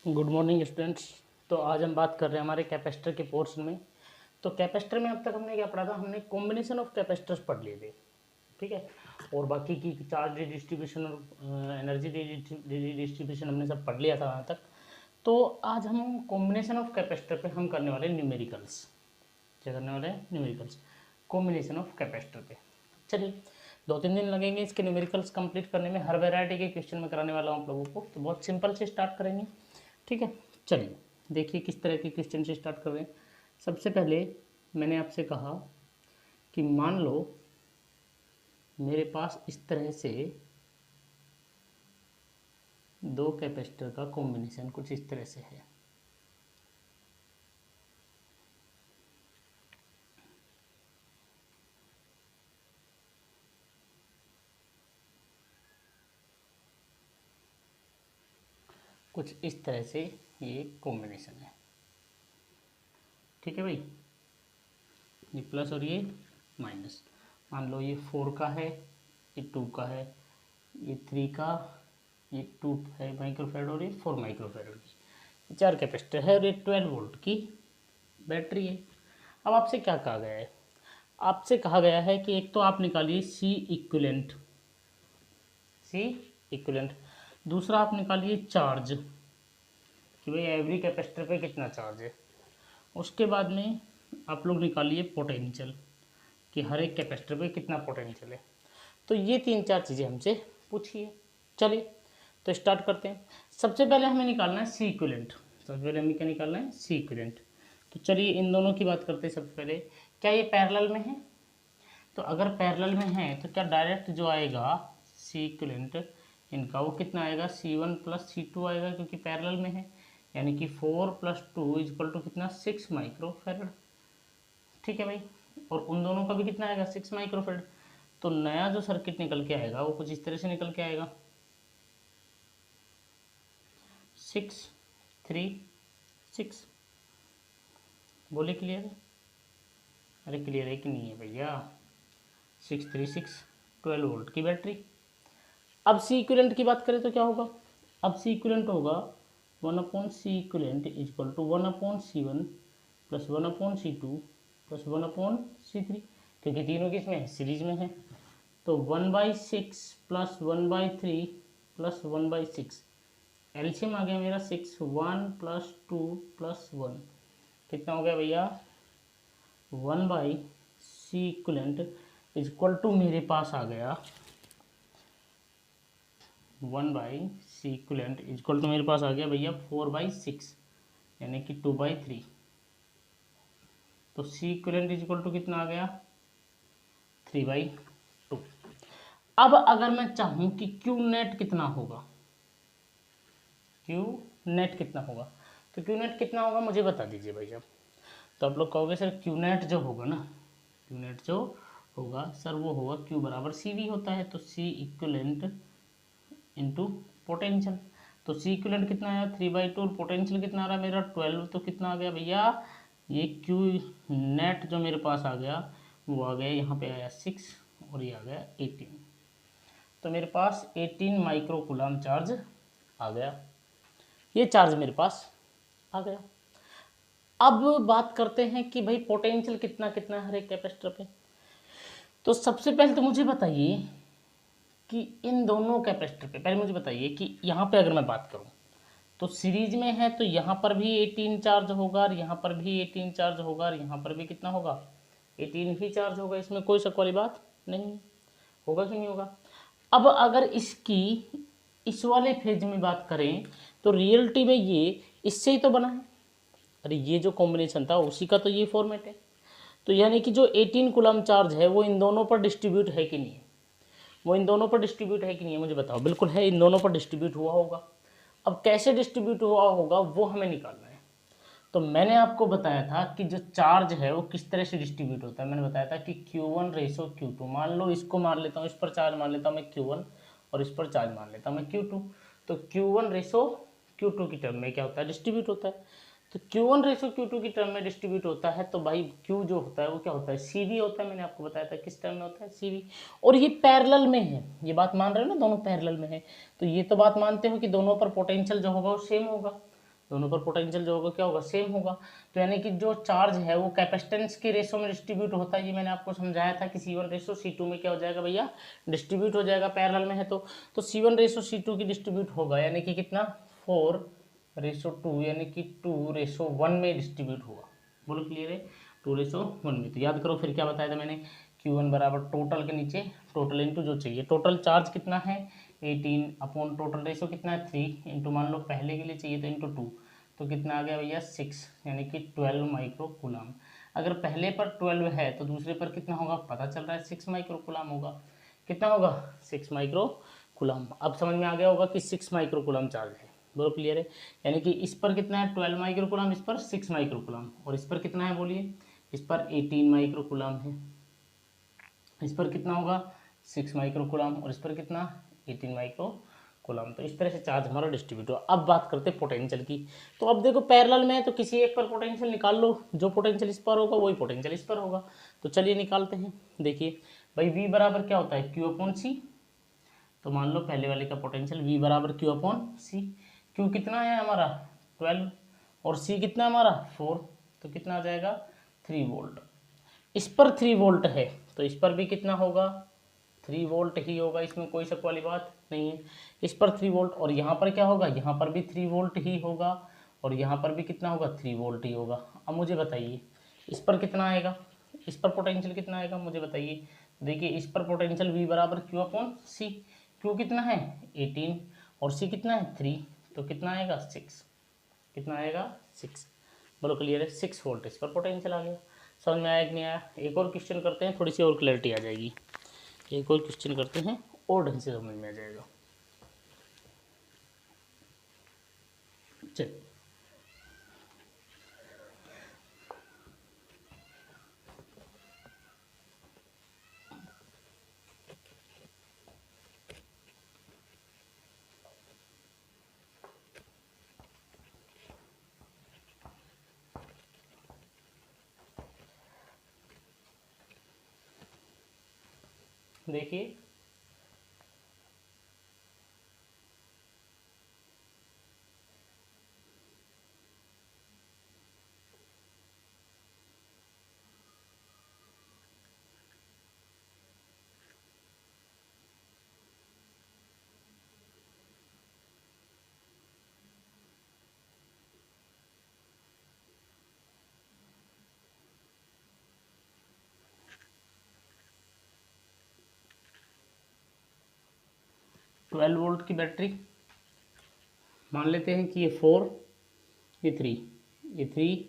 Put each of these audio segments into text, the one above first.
Good morning students. तो आज हम बात कर रहे हैं हमारे कैपेसिटर के पोर्शन में। तो कैपेसिटर में अब तक हमने क्या पढ़ा था, हमने कॉम्बिनेशन ऑफ कैपेसिटर्स पढ़ लिए थे, ठीक है। और बाकी की चार्ज डिस्ट्रीब्यूशन और एनर्जी डिस्ट्रीब्यूशन हमने सब पढ़ लिया था वहाँ तक। तो आज हम कॉम्बिनेशन ऑफ कैपेसिटर पे हम करने वाले न्यूमेरिकल्स। क्या करने वाले हैं? न्यूमेरिकल्स, कॉम्बिनेशन ऑफ कैपेसिटर पे। चलिए, 2-3 दिन लगेंगे इसके न्यूमेरिकल्स कंप्लीट करने में। हर वैरायटी के क्वेश्चन में कराने वाला हूँ आप लोगों को। तो बहुत सिंपल से स्टार्ट करेंगे, ठीक है। चलिए देखिए किस तरह के क्वेश्चन से स्टार्ट कर रहे हैं। सबसे पहले मैंने आपसे कहा कि मान लो मेरे पास इस तरह से दो कैपेसिटर का कॉम्बिनेशन कुछ इस तरह से है। कुछ इस तरह से ये कॉम्बिनेशन है, ठीक है भाई। ये प्लस और ये माइनस। मान लो ये 4 का है, ये 2 का है, ये 3 का, ये 2 है माइक्रोफेराड और ये 4 माइक्रोफेराड की 4 कैपेसिटर है और ये 12 वोल्ट की बैटरी है। अब आपसे क्या कहा गया है? आपसे कहा गया है कि एक तो आप निकालिए सी इक्विवेलेंट, सी इक्विवेलेंट। दूसरा आप निकालिए चार्ज, कि भाई एवरी कैपेसिटर पे कितना चार्ज है। उसके बाद में आप लोग निकालिए पोटेंशियल, कि हर एक कैपेसिटर पे कितना पोटेंशियल है। तो ये 3-4 चीज़ें हमसे पूछिए। चलिए तो स्टार्ट करते हैं। सबसे पहले हमें निकालना है सी इक्विवेलेंट। सबसे पहले हमें क्या निकालना है? C equivalent. तो चलिए इन दोनों की बात करते हैं। सबसे पहले क्या ये पैरेलल में है? तो अगर पैरेलल में है तो क्या डायरेक्ट जो आएगा सी इक्विवेलेंट इनका वो कितना आएगा? C1 प्लस C2 आएगा, क्योंकि पैरेलल में है। यानी कि 4 + 2 = कितना? 6 माइक्रोफेराड, ठीक है भाई। और उन दोनों का भी कितना आएगा? 6 माइक्रोफेराड। तो नया जो सर्किट निकल के आएगा वो कुछ इस तरह से निकल के आएगा, 6 3 6। बोले क्लियर है? अरे क्लियर है कि नहीं है भैया? 6 3 6 12 वोल्ट की बैटरी। अब सी इक्विवेलेंट की बात करें तो क्या होगा? अब सी इक्विवेलेंट होगा 1/C equivalent = 1/C1 + 1/C2 + 1/C3, क्योंकि तीनों किस में है? सीरीज में है। तो 1/6 + 1/3 + 1/6, एलसीएम आ गया मेरा 6। 1 + 2 + 1 कितना हो गया भैया? 1/C इक्विवेलेंट = मेरे पास आ गया 1/C इक्विवेलेंट = मेरे पास आ गया भैया 4/6, यानी कि 2/3। तो C इक्विवेलेंट = कितना आ गया? 3/2। अब अगर मैं चाहूँ कि Q नेट कितना होगा, Q नेट कितना होगा, तो Q नेट कितना होगा मुझे बता दीजिए भाई साहब। तो आप लोग कहोगे सर Q नेट जो होगा ना, Q नेट जो होगा सर वो होगा Q = CV होता है। तो C इक्विवेलेंट इंटू पोटेंशियल। तो सी इक्विवेलेंट कितना आया? 3/2। और पोटेंशियल कितना आ रहा है मेरा? 12। तो कितना आ गया भैया? ये क्यू नेट जो मेरे पास आ गया वो आ गया, यहाँ पे आया 6 और ये आ गया 18। तो मेरे पास 18 माइक्रो कूलम चार्ज आ गया। ये चार्ज मेरे पास आ गया। अब बात करते हैं कि भाई पोटेंशियल कितना कितना है हर एक कैपेसिटर पे। तो सबसे पहले तो मुझे बताइए कि इन दोनों कैपेसिटर पे, पहले मुझे बताइए कि यहाँ पे अगर मैं बात करूँ तो सीरीज में है तो यहाँ पर भी 18 चार्ज होगा और यहाँ पर भी 18 चार्ज होगा और यहाँ पर भी कितना होगा? 18 ही चार्ज होगा। इसमें कोई शक वाली बात नहीं होगा, क्यों नहीं होगा? अब अगर इसकी इस वाले फेज में बात करें तो रियलिटी में ये इससे ही तो बना है। अरे ये जो कॉम्बिनेशन था उसी का तो ये फॉर्मेट है। तो यानी कि जो 18 कूलम चार्ज है वो इन दोनों पर डिस्ट्रीब्यूट है कि नहीं है? वो इन दोनों पर डिस्ट्रीब्यूट है कि नहीं है मुझे बताओ। बिल्कुल है, इन दोनों पर डिस्ट्रीब्यूट हुआ होगा। अब कैसे डिस्ट्रीब्यूट हुआ होगा वो हमें निकालना है। तो मैंने आपको बताया था कि जो चार्ज है वो किस तरह से डिस्ट्रीब्यूट होता है। मैंने बताया था कि Q1/Q2। मान लो इसको मान लेता हूँ, इस पर चार्ज मान लेता हूँ मैं Q1 और इस पर चार्ज मान लेता हूँ मैं Q2। तो Q1/Q2 की टर्म में क्या होता है? डिस्ट्रीब्यूट होता है। तो Q1/Q2 की टर्म में डिस्ट्रीब्यूट होता है तो भाई Q जो होता है वो क्या होता है? CV होता है। मैंने आपको बताया था किस टर्म में होता है? CV। और ये पैरेलल में है, ये बात मान रहे हो ना, दोनों पैरेलल में है। तो ये तो बात मानते हो कि दोनों पर पोटेंशियल जो होगा वो सेम होगा। दोनों पर पोटेंशियल जो होगा क्या होगा, सेम होगा। तो यानी कि जो चार्ज है वो कैपेसिटेंस के रेशो में डिस्ट्रीब्यूट होता है। ये मैंने आपको समझाया था कि C1 रेशो C2 में क्या हो जाएगा भैया, डिस्ट्रीब्यूट हो जाएगा, पैरेलल में है तो C1 रेशो C2 की डिस्ट्रीब्यूट होगा, यानी कि कितना 4:2, यानी कि 2:1 में डिस्ट्रीब्यूट होगा। बोलो क्लियर है, 2:1 में। तो याद करो फिर क्या बताया था मैंने, Q1 बराबर टोटल के नीचे टोटल इंटू जो चाहिए, टोटल चार्ज कितना है 18 अपॉन टोटल रेशो कितना है 3 इंटू मान लो पहले के लिए चाहिए तो इंटू 2, तो कितना आ गया भैया 6, यानी कि 12 माइक्रो कूलाम। अगर पहले पर 12 है तो दूसरे पर कितना होगा, पता चल रहा है 6 माइक्रो कूलाम होगा। कितना होगा 6 माइक्रो कूलाम। अब समझ में आ गया होगा कि 6 माइक्रो कूलाम चार्ज है। बोलो क्लियर है। यानी कि इस पर कितना है 12 माइक्रो कूलाम, इस पर 6 माइक्रो कूलाम, और इस पर कितना है बोलिए, इस पर 18 माइक्रो कूलाम है। इस पर कितना होगा 6 माइक्रो कूलाम, और इस पर कितना 18 माइक्रो कूलाम। तो इस तरह से चार्ज हमारा डिस्ट्रीब्यूट हुआ। अब बात करते हैं पोटेंशियल की। तो अब देखो पैरेलल में है तो किसी एक पर पोटेंशियल निकाल लो, जो पोटेंशियल इस पर होगा वही पोटेंशियल इस पर होगा। तो चलिए निकालते हैं। देखिए भाई V बराबर क्या होता है Q/C। तो मान लो पहले वाले का पोटेंशियल V बराबर Q/C। Q कितना है हमारा 12 और C कितना है हमारा 4, तो कितना आ जाएगा 3 वोल्ट। इस पर 3 वोल्ट है तो इस पर भी कितना होगा 3 वोल्ट ही होगा, इसमें कोई शक वाली बात नहीं है। इस पर 3 वोल्ट, और यहाँ पर क्या होगा, यहाँ पर भी 3 वोल्ट ही होगा, और यहाँ पर भी कितना होगा 3 वोल्ट ही होगा। अब मुझे बताइए इस पर कितना आएगा, इस पर पोटेंशियल कितना आएगा मुझे बताइए। देखिए इस पर पोटेंशियल V बराबर Q/C। Q कितना है 18 और C कितना है 3, तो कितना आएगा 6, कितना आएगा 6। बोलो क्लियर है, 6 वोल्ट इस पर पोटेंशियल आ गया। समझ में आया कि नहीं आया। एक और क्वेश्चन करते हैं, थोड़ी सी और क्लैरिटी आ जाएगी। एक और क्वेश्चन करते हैं और ढंग से समझ में आ जाएगा। चल देखिए 12 वोल्ट की बैटरी, मान लेते हैं कि ये 4, ये 3, ये 3,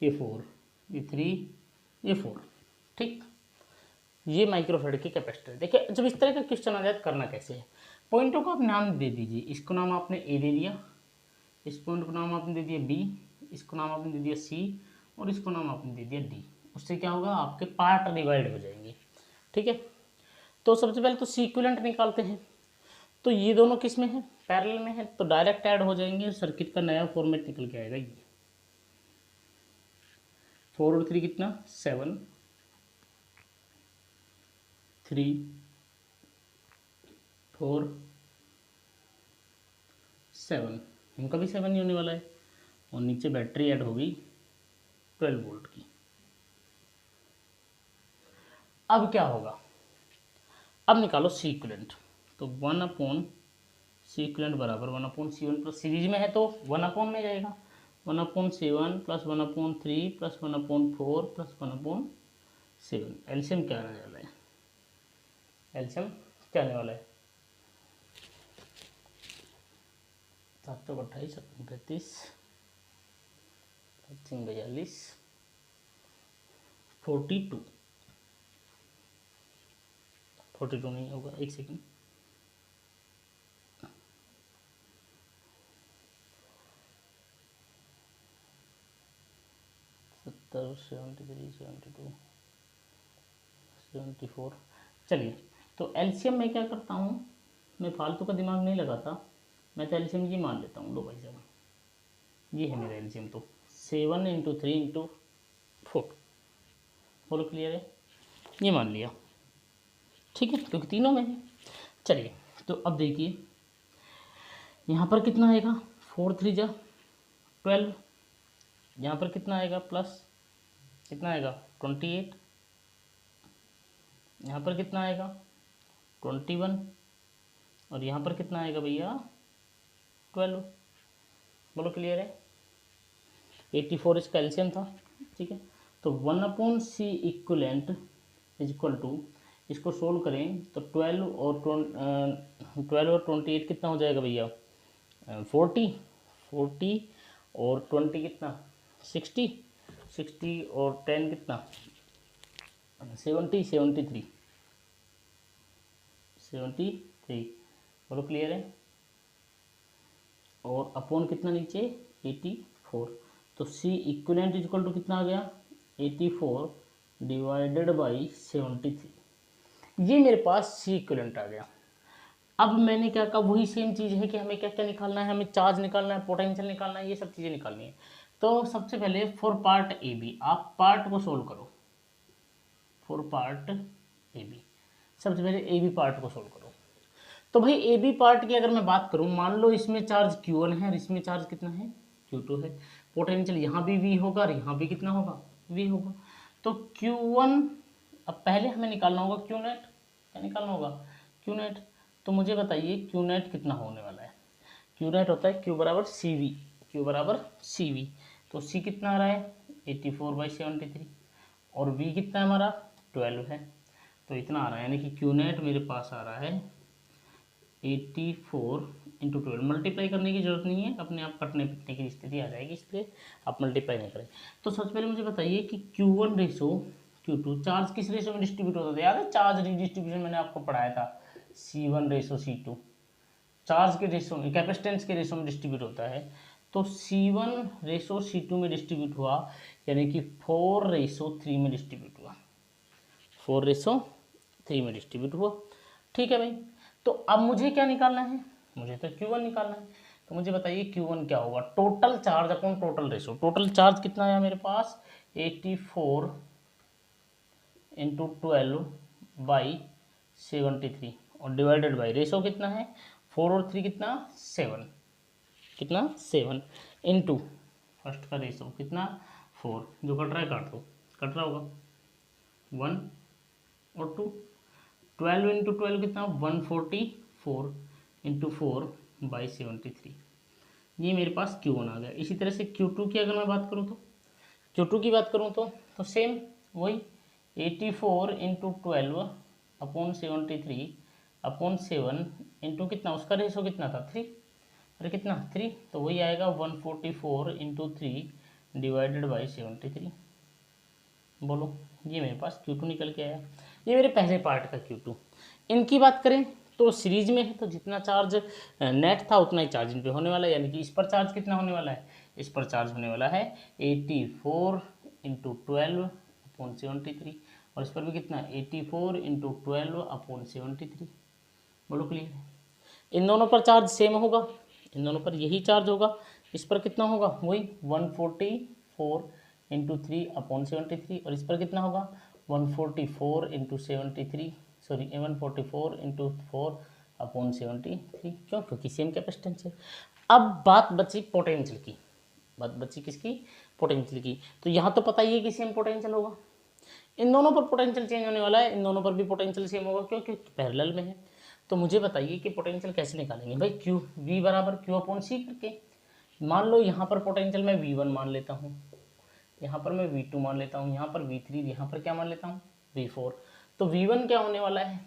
ये 4, ये 3, ये 4, ठीक। ये माइक्रोफेड की कैपेसिटर। देखिए जब इस तरह का क्वेश्चन आ जाए तो करना कैसे है, पॉइंटों को आप नाम दे दीजिए। इसको नाम आपने ए दे दिया, इस पॉइंट को नाम आपने दे दिया बी, इसको नाम आपने दे दिया सी, और इसको नाम आपने दे दिया डी। उससे क्या होगा आपके पार्ट डिवाइड हो जाएंगे, ठीक है। तो सबसे पहले तो सी इक्विवेलेंट निकालते हैं। तो ये दोनों किस में है, पैरेलल में है, तो डायरेक्ट ऐड हो जाएंगे, सर्किट का नया फॉर्मेट निकल के आएगा। ये 4 और 3 कितना 7, 3, 4, 7, इनका भी 7 ही होने वाला है, और नीचे बैटरी ऐड होगी 12 वोल्ट की। अब क्या होगा, अब निकालो सी इक्विवेलेंट। तो 1/C बराबर 1/C1 प्लस सीरीज में है तो 1 में जाएगा, 1/7 प्लस 1/3 प्लस 1/4 प्लस 1/7। एलसीएम क्या आने वाला है, एलसीएम क्या आने वाला है 728, 735, 42, 42, 42 नहीं होगा, एक सेकेंड, 70, 73, 72, 74। चलिए तो एलसीएम मैं क्या करता हूँ, मैं फालतू का दिमाग नहीं लगाता, मैं तो एलसीएम ये मान लेता हूँ। लो भाई साहब ये है मेरा एलसीएम, तो 7 × 3 × 4। बोलो क्लियर है, ये मान लिया, ठीक है, क्योंकि तीनों में है। चलिए तो अब देखिए यहाँ पर कितना आएगा 4 3 जा 12, यहाँ पर कितना आएगा प्लस, कितना आएगा 28, यहाँ पर कितना आएगा 21, और यहाँ पर कितना आएगा भैया 12। बोलो क्लियर है। 84 इसका एलसीएम था, ठीक है। तो 1/c equivalent is equal to, इसको सोल्व करें तो 12 और 28 कितना हो जाएगा भैया 40 और 20 कितना 60 और 10 कितना 73। बोलो क्लियर है। और अपॉन कितना नीचे 84, तो C इक्वलेंट इक्वल टू कितना आ गया 84 डिवाइडेड बाई 73। ये मेरे पास C इक्वलेंट आ गया। अब मैंने क्या कहा, वही सेम चीज़ है कि हमें क्या क्या निकालना है, हमें चार्ज निकालना है, पोटेंशियल निकालना है, ये सब चीज़ें निकालनी है। तो सबसे पहले फॉर पार्ट ए बी आप पार्ट को सोल्व करो। फॉर पार्ट ए बी सबसे पहले ए बी पार्ट को सोल्व करो। तो भाई ए बी पार्ट की अगर मैं बात करूं, मान लो इसमें चार्ज Q1 है और इसमें चार्ज कितना है Q2 है। पोटेंशियल यहाँ भी V होगा और यहाँ भी कितना होगा V होगा। तो Q1 अब पहले हमें निकालना होगा Q नेट, क्या निकालना होगा Q नेट। तो मुझे बताइए Q नेट कितना होने वाला है। Q नेट होता है Q बराबर CV, Q बराबर CV। तो C कितना आ रहा है 84/73 और V कितना है हमारा 12 है, तो इतना आ रहा है। यानी कि Q नेट मेरे पास आ रहा है 84 इंटू 12। मल्टीप्लाई करने की जरूरत नहीं है, अपने आप कटने पिटने की स्थिति आ जाएगी, इसलिए आप मल्टीप्लाई नहीं करें। तो सबसे पहले मुझे बताइए कि Q1 रेशो Q2 चार्ज किस रेशो में डिस्ट्रीब्यूट होता था। याद है चार्ज रिडिस्ट्रीब्यूशन मैंने आपको पढ़ाया था, C1 रेशो C2 चार्ज के रेशो में, कैपेसिटेंस के रेशो में डिस्ट्रीब्यूट होता है। तो C1 रेशो C2 में डिस्ट्रीब्यूट हुआ, यानी कि 4:3 में डिस्ट्रीब्यूट हुआ, 4:3 में डिस्ट्रीब्यूट हुआ। ठीक है भाई। तो अब मुझे क्या निकालना है, मुझे तो Q1 निकालना है। तो मुझे बताइए Q1 क्या होगा, total charge upon total ratio. Total charge कितना आया मेरे पास 84 इंटू 12/73 और डिवाइडेड बाई रेशो कितना है 4 और 3 कितना 7, कितना 7 इंटू फर्स्ट का रेशो कितना 4, जो कट रहा है काट दो, कट रहा होगा 1 और 2। 12 इंटू 12 कितना 144 इंटू 4/73। ये मेरे पास Q1 आ गया। इसी तरह से Q2 की अगर मैं बात करूँ तो Q2 की बात करूँ तो सेम वही 84 इंटू 12/73 अपॉन 7 इंटू कितना उसका रेशो कितना था 3, अरे कितना 3, तो वही आएगा 144 इंटू 3 डिवाइडेड बाई 73। बोलो ये मेरे पास Q2 निकल के आया। ये मेरे पहले पार्ट का Q2। इनकी बात करें तो सीरीज में है, तो जितना चार्ज नेट था उतना ही चार्ज इन पे होने वाला है। यानी कि इस पर चार्ज कितना होने वाला है, इस पर चार्ज होने वाला है 84 इंटू 12/73 और इस पर भी कितना 84 इंटू 12/73। बोलो क्लियर है। इन दोनों पर चार्ज सेम होगा, इन दोनों पर यही चार्ज होगा। इस पर कितना होगा वही 144 इंटू 3/73 और इस पर कितना होगा 144 इंटू 73 सॉरी 144 इंटू 4/73। क्यों, क्योंकि सेम कैपेसिटेंस है। अब बात बची पोटेंशियल की, बात बची किसकी पोटेंशियल की। तो यहाँ तो पता ही है कि सेम पोटेंशियल होगा, इन दोनों पर पोटेंशियल चेंज होने वाला है, इन दोनों पर भी पोटेंशियल सेम होगा क्योंकि पैरेलल में है। तो मुझे बताइए कि पोटेंशियल कैसे निकालेंगे भाई, क्यू वी बराबर क्यू अपॉन सी करके। मान लो यहाँ पर पोटेंशियल मैं V1 मान लेता हूँ, यहाँ पर मैं V2 मान लेता हूँ, यहाँ पर V3, यहाँ पर क्या मान लेता हूँ V4। तो V1 क्या होने वाला है,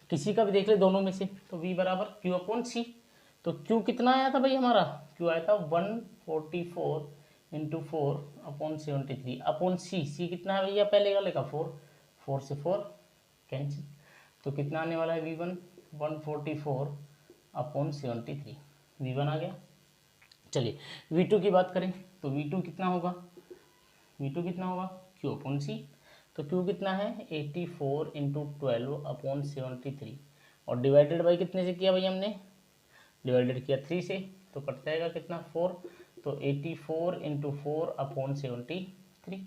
किसी का भी देख ले दोनों में से, तो V बराबर क्यू अपॉन सी। तो Q कितना आया था भाई हमारा, Q आया था 144 इंटू 4/73 अपॉन सी कितना है भैया पहले वाले का 4 से 4 कैंसिल। तो कितना आने वाला है V1 144/73 V1 आ गया। चलिए V2 की बात करें तो V2 कितना होगा, V2 कितना होगा Q अपॉन सी। तो Q कितना है 84 इंटू 12/73 और डिवाइडेड बाई कितने से किया भाई हमने, डिवाइडेड किया 3 से, तो कट जाएगा कितना 4। तो 84 इंटू 4/73।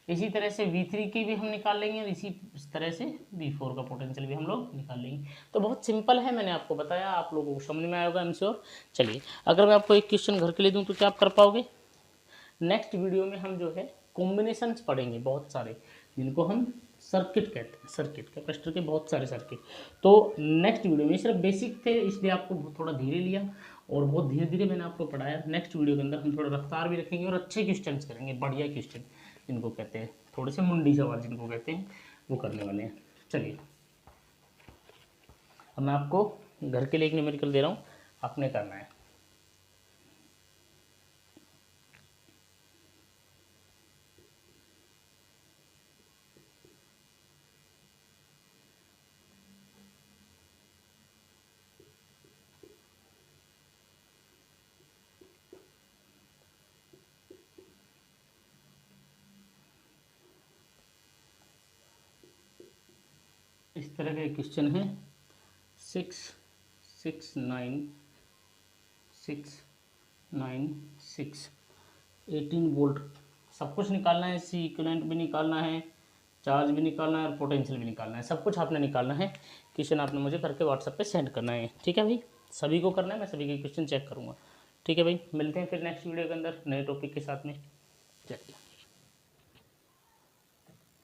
इसी तरह से V3 की भी हम निकाल लेंगे और इसी तरह से V4 का पोटेंशियल भी हम लोग निकाल लेंगे। तो बहुत सिंपल है, मैंने आपको बताया, आप लोगों को समझ में आएगा I'm श्योर। चलिए अगर मैं आपको एक क्वेश्चन घर के लिए दूँ तो क्या आप कर पाओगे? नेक्स्ट वीडियो में हम जो है कॉम्बिनेशंस पढ़ेंगे बहुत सारे, जिनको हम सर्किट कहते हैं, सर्किट कैपेसिटर के बहुत सारे सर्किट। तो नेक्स्ट वीडियो में सिर्फ बेसिक थे इसलिए आपको थोड़ा धीरे लिया और बहुत धीरे धीरे मैंने आपको पढ़ाया। नेक्स्ट वीडियो के अंदर हम थोड़ा रफ्तार भी रखेंगे और अच्छे क्वेश्चन करेंगे, बढ़िया क्वेश्चन जिनको कहते हैं, थोड़े से मुंडी सवाल जिनको कहते हैं, वो करने वाले हैं। चलिए अब मैं आपको घर के लिए एक न्यूमेरिकल दे रहा हूँ, आपने करना है। इस तरह का एक क्वेश्चन है 18 वोल्ट, सब कुछ निकालना है, सी इक्विवेलेंट भी निकालना है, चार्ज भी निकालना है और पोटेंशियल भी निकालना है, सब कुछ आपने निकालना है। क्वेश्चन आपने मुझे करके व्हाट्सएप पे सेंड करना है, ठीक है भाई? सभी को करना है, मैं सभी के क्वेश्चन चेक करूँगा, ठीक है भाई? मिलते हैं फिर नेक्स्ट वीडियो के अंदर नए टॉपिक के साथ में। चलिए।